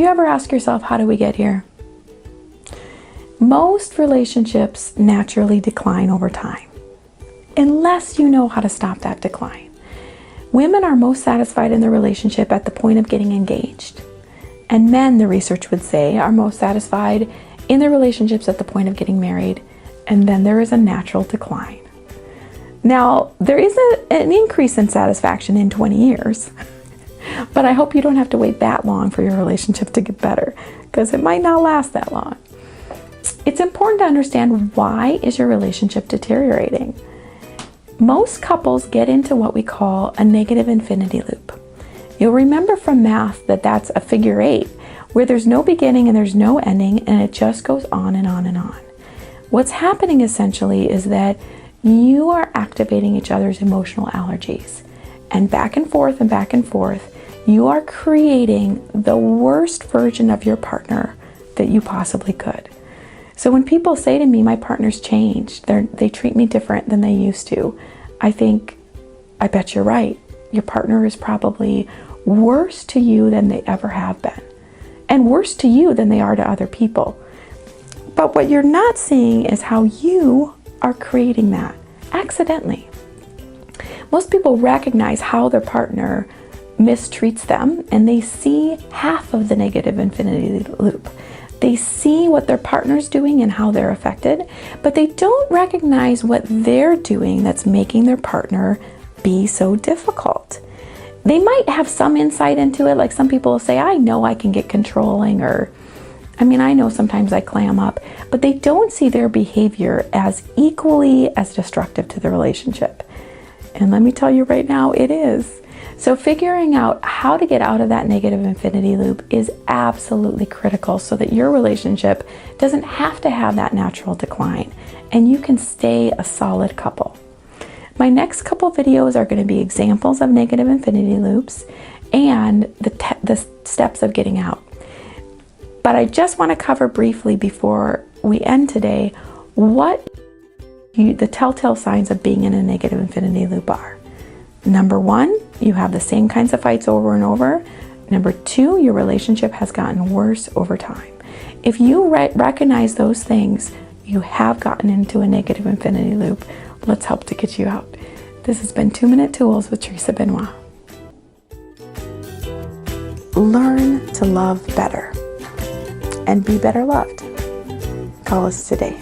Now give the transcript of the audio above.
you ever ask yourself, how do we get here? Most relationships naturally decline over time, unless you know how to stop that decline. Women are most satisfied in their relationship at the point of getting engaged. And men, the research would say, are most satisfied in their relationships at the point of getting married. And then there is a natural decline. Now, there is an increase in satisfaction in 20 years. But I hope you don't have to wait that long for your relationship to get better, because it might not last that long. It's important to understand, why is your relationship deteriorating? Most couples get into what we call a negative infinity loop. You'll remember from math that that's a figure 8, where there's no beginning and there's no ending, and it just goes on and on and on. What's happening essentially is that you are activating each other's emotional allergies. And back and forth, you are creating the worst version of your partner that you possibly could. So when people say to me, my partner's changed, they treat me different than they used to, I think, I bet you're right. Your partner is probably worse to you than they ever have been, and worse to you than they are to other people. But what you're not seeing is how you are creating that accidentally. Most people recognize how their partner mistreats them, and they see half of the negative infinity loop. They see what their partner's doing and how they're affected, but they don't recognize what they're doing that's making their partner be so difficult. They might have some insight into it, like some people will say, I know I can get controlling, or I know sometimes I clam up, but they don't see their behavior as equally as destructive to the relationship. And let me tell you right now, it is. So figuring out how to get out of that negative infinity loop is absolutely critical, so that your relationship doesn't have to have that natural decline, and you can stay a solid couple. My next couple videos are going to be examples of negative infinity loops and the steps of getting out. But I just want to cover briefly before we end today what the telltale signs of being in a negative infinity loop are. Number 1, you have the same kinds of fights over and over. Number 2, your relationship has gotten worse over time. If you recognize those things, you have gotten into a negative infinity loop. Let's help to get you out. This has been 2-Minute Tools with Theresa Benoit. Learn to love better and be better loved. Call us today.